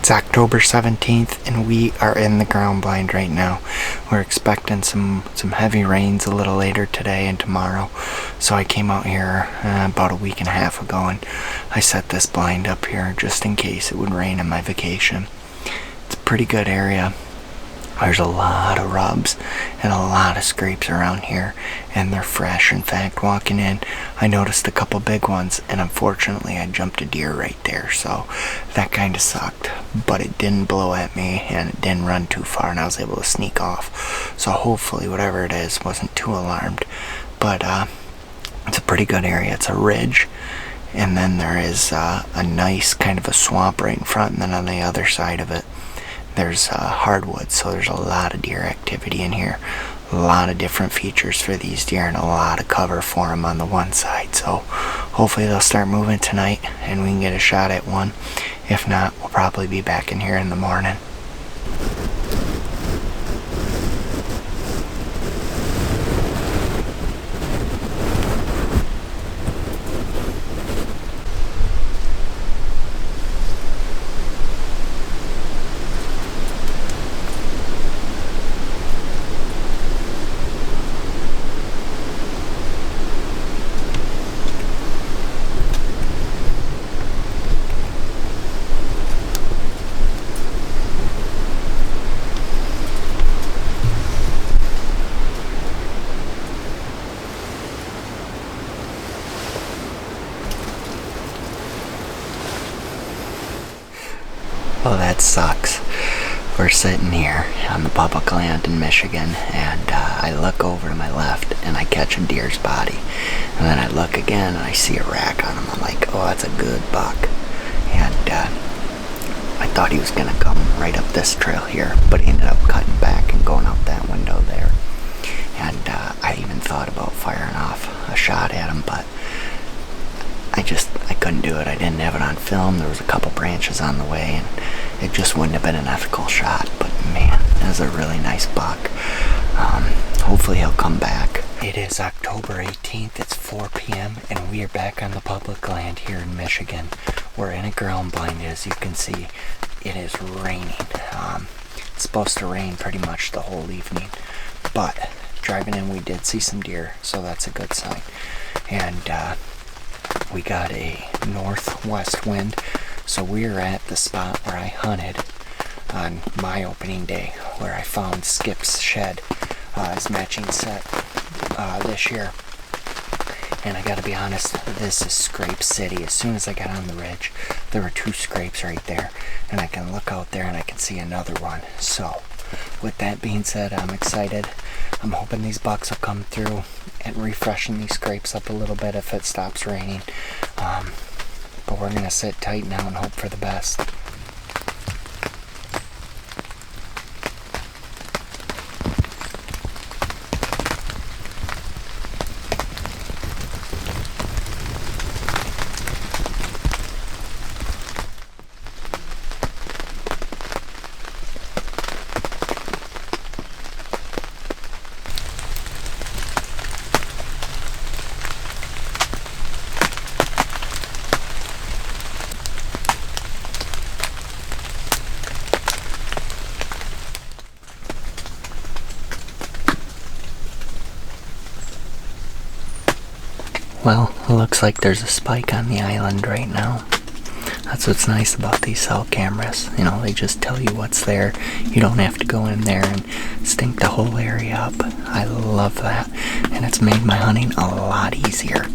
It's October 17th and we are in the ground blind right now. We're expecting some heavy rains a little later today and tomorrow. So I came out here about a week and a half ago and I set this blind up here just in case it would rain on my vacation. It's a pretty good area. There's a lot of rubs and a lot of scrapes around here, and they're fresh. In fact, walking in, I noticed a couple big ones, and unfortunately I jumped a deer right there, so that kind of sucked. But it didn't blow at me, and it didn't run too far, and I was able to sneak off. So hopefully whatever it is wasn't too alarmed. But it's a pretty good area. It's a ridge, and then there is a nice kind of a swamp right in front, and then on the other side of it there's hardwood, so there's a lot of deer activity in here. A lot of different features for these deer and a lot of cover for them on the one side. So hopefully they'll start moving tonight and we can get a shot at one. If not, we'll probably be back in here in the morning. Well, that sucks. We're sitting here on the public land in Michigan, and I look over to my left and I catch a deer's body. And then I look again and I see a rack on him. I'm like, oh, that's a good buck. And I thought he was going to come right up this trail here, but he ended up cutting back and going out that window there. And I even thought about firing off a shot at him, but I couldn't do it. I didn't have it on film. There was a couple branches on the way, and it just wouldn't have been an ethical shot. But man, that was a really nice buck. Hopefully he'll come back. It is October 18th. It's 4 p.m. and we are back on the public land here in Michigan. We're in a ground blind, as you can see. It is raining. It's supposed to rain pretty much the whole evening, but driving in we did see some deer, so that's a good sign. And we got a northwest wind, so we're at the spot where I hunted on my opening day, where I found Skip's shed, his matching set this year. And I gotta be honest, this is Scrape City. As soon as I got on the ridge, there were 2 scrapes right there, and I can look out there and I can see another one. So with that being said, I'm excited. I'm hoping these bucks will come through and refreshen these scrapes up a little bit if it stops raining. But we're gonna sit tight now and hope for the best. Well, it looks like there's a spike on the island right now. That's what's nice about these cell cameras. You know, they just tell you what's there. You don't have to go in there and stink the whole area up. I love that. And it's made my hunting a lot easier.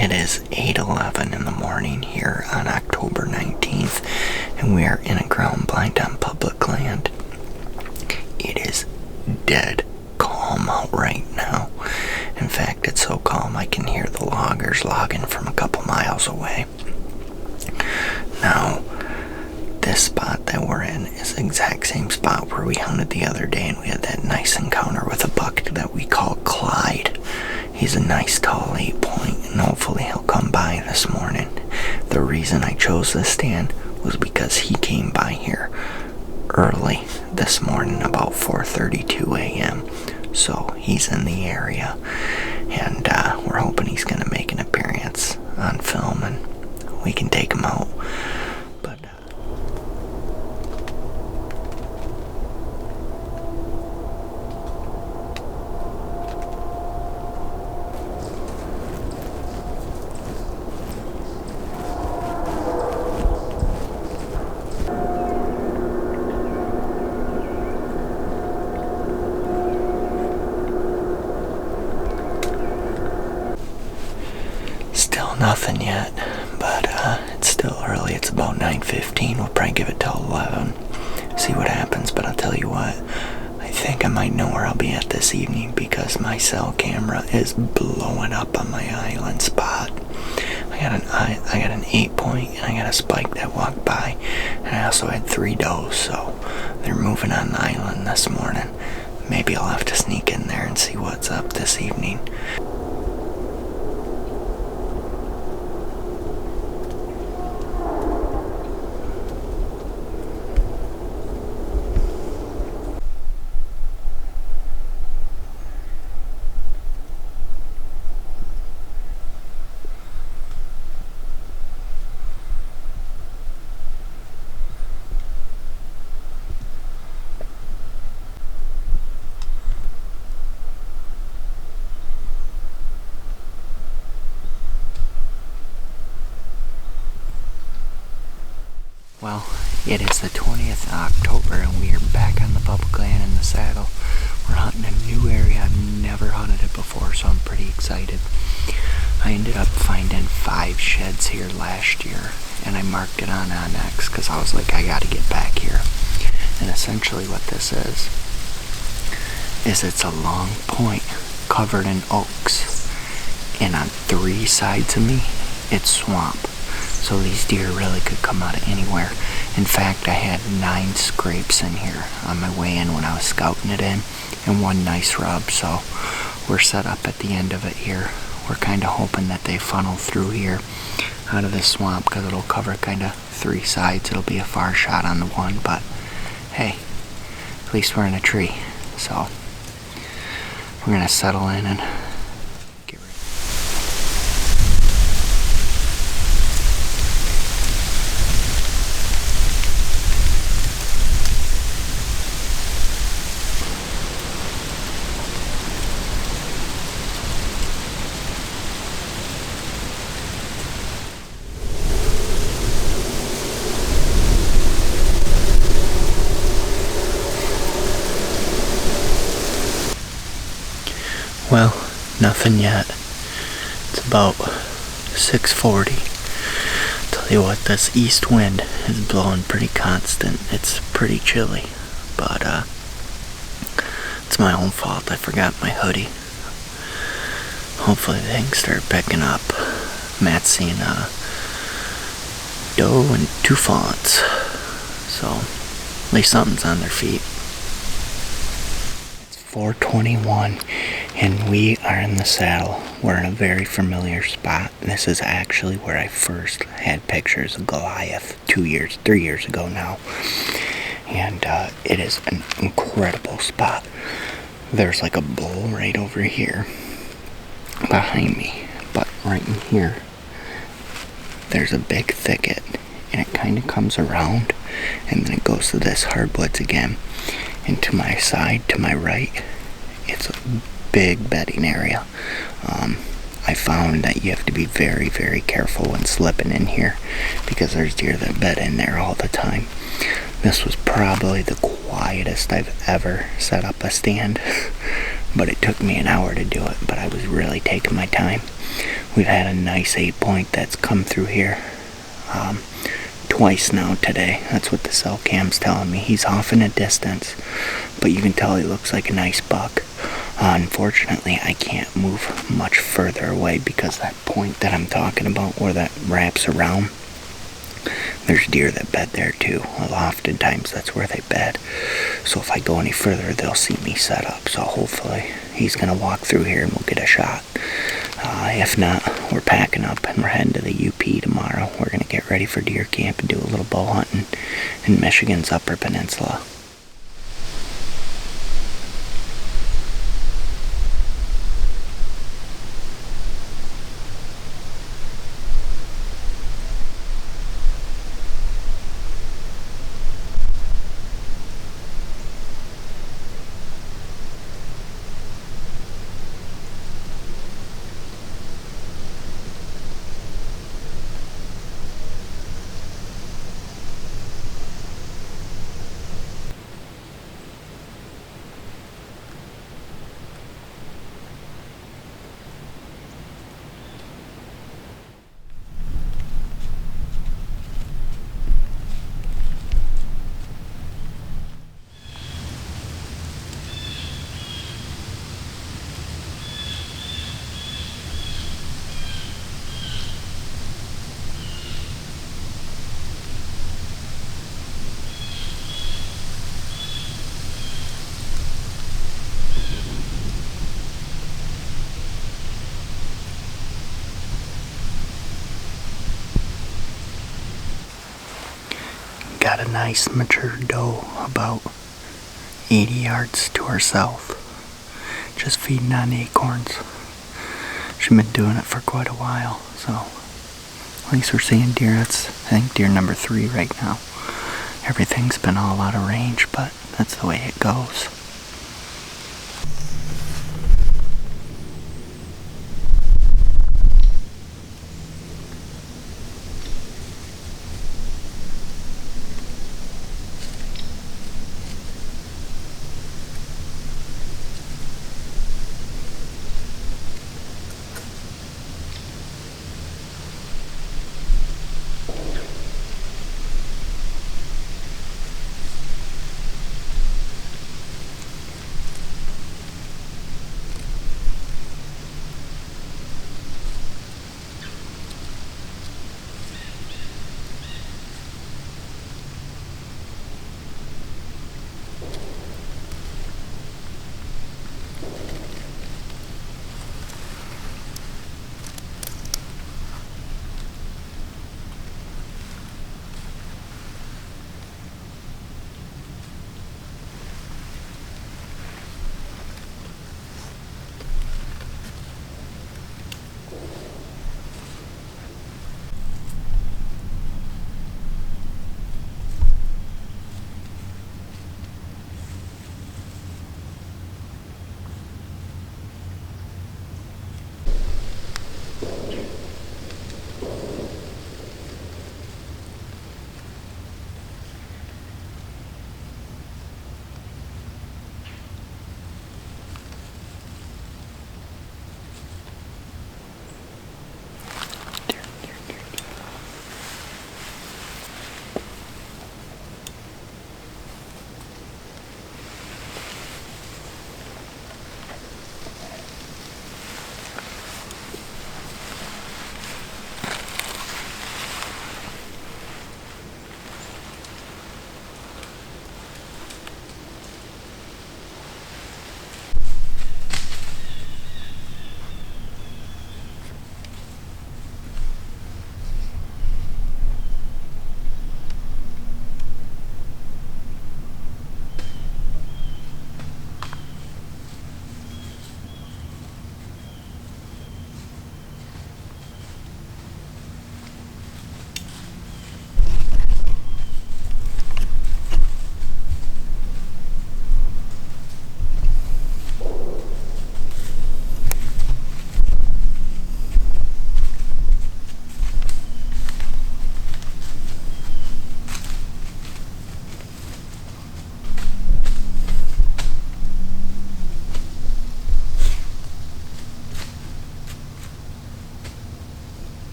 It is 8:11 in the morning here on October 19th, and we are in a ground blind on public land. It is dead calm out right now. In fact, it's so calm I can hear the loggers logging from a couple miles away. Now, this spot that we're in is the exact same spot where we hunted the other day, and we had that nice encounter with a buck that we call Clyde. He's a nice tall 8-point, and hopefully he'll come by this morning. The reason I chose this stand was because he came by here early this morning, about 4:32 a.m. So he's in the area, and we're hoping he's going to make an appearance on film and we can take him out. But still nothing yet, but it's still early. It's about 9:15. We'll probably give it till 11, see what happens. But I'll tell you what, I think I might know where I'll be at this evening, because my cell camera is blowing up on my island spot. I got an 8-point, and I got a spike that walked by, and I also had 3 does, so they're moving on the island this morning. Maybe I'll have to sneak in there and see what's up this evening. Well, it is the 20th of October, and we are back on the public land in the saddle. We're hunting a new area. I've never hunted it before, so I'm pretty excited. I ended up finding 5 sheds here last year, and I marked it on Onyx because I was like, I gotta get back here. And essentially what this is it's a long point covered in oaks, and on 3 sides of me, it's swamp. So these deer really could come out of anywhere. In fact, I had 9 scrapes in here on my way in when I was scouting it in, and 1 nice rub. So we're set up at the end of it here. We're kind of hoping that they funnel through here out of this swamp, because it'll cover kind of 3 sides. It'll be a far shot on the one, but hey, at least we're in a tree. So we're going to settle in and get ready. Well, nothing yet. It's about 6:40. Tell you what, this east wind is blowing pretty constant. It's pretty chilly, but it's my own fault. I forgot my hoodie. Hopefully things start picking up. Matt's seen doe and 2 fawns, so at least something's on their feet. 4:21, and we are in the saddle. We're in a very familiar spot. This is actually where I first had pictures of Goliath 3 years ago now, and it is an incredible spot. There's like a bull right over here behind me, but right in here there's a big thicket, and it kind of comes around, and then it goes to this hardwoods again. And to my side, to my right, it's a big bedding area. I found that you have to be very, very careful when slipping in here, because there's deer that bed in there all the time. This was probably the quietest I've ever set up a stand, but it took me an hour to do it, but I was really taking my time. We've had a nice 8-point that's come through here twice now today. That's what the cell cam's telling me. He's off in a distance, but you can tell he looks like a nice buck. Unfortunately, I can't move much further away because that point that I'm talking about where that wraps around, there's deer that bed there too. Well, oftentimes that's where they bed. So if I go any further, they'll see me set up. So hopefully he's going to walk through here and we'll get a shot. If not, we're packing up and we're heading to the UP tomorrow. We're going to get ready for deer camp and do a little bow hunting in Michigan's Upper Peninsula. Got a nice mature doe about 80 yards to her south, just feeding on acorns. She's been doing it for quite a while, so at least we're seeing deer. That's, I think, deer number 3 right now. Everything's been all out of range, but that's the way it goes.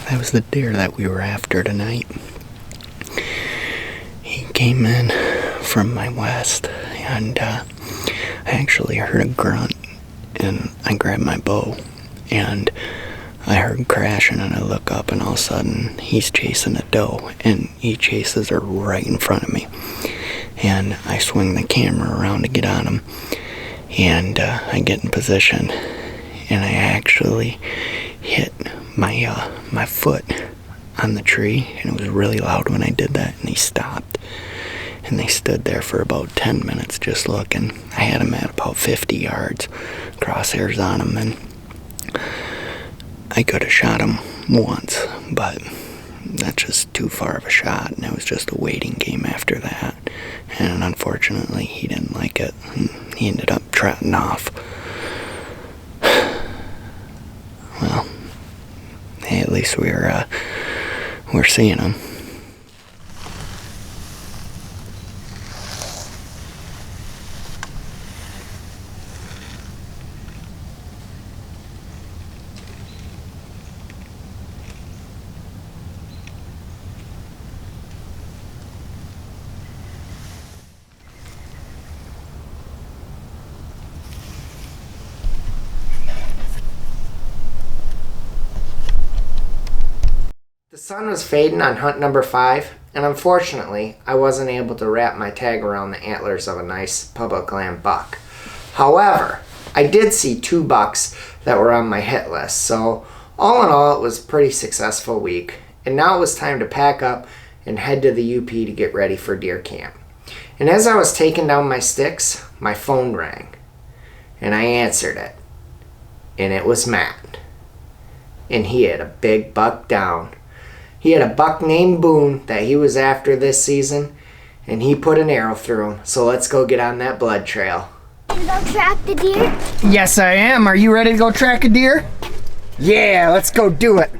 That was the deer that we were after tonight. He came in from my west, and I actually heard a grunt, and I grabbed my bow, and I heard crashing, and I look up, and all of a sudden he's chasing a doe, and he chases her right in front of me. And I swing the camera around to get on him, and I get in position, and I actually hit my foot on the tree, and it was really loud when I did that, and he stopped. And they stood there for about 10 minutes just looking. I had him at about 50 yards, crosshairs on him, and I could have shot him once, but that's just too far of a shot, and it was just a waiting game after that. And unfortunately, he didn't like it. He ended up trotting off. Well, hey, at least we're seeing him. The sun was fading on hunt number 5, and unfortunately, I wasn't able to wrap my tag around the antlers of a nice public land buck. However, I did see 2 bucks that were on my hit list, so all in all, it was a pretty successful week, and now it was time to pack up and head to the UP to get ready for deer camp. And as I was taking down my sticks, my phone rang, and I answered it, and it was Matt, and he had a big buck down. He had a buck named Boone that he was after this season, and he put an arrow through him. So let's go get on that blood trail. You go track the deer? Yes, I am. Are you ready to go track a deer? Yeah, let's go do it.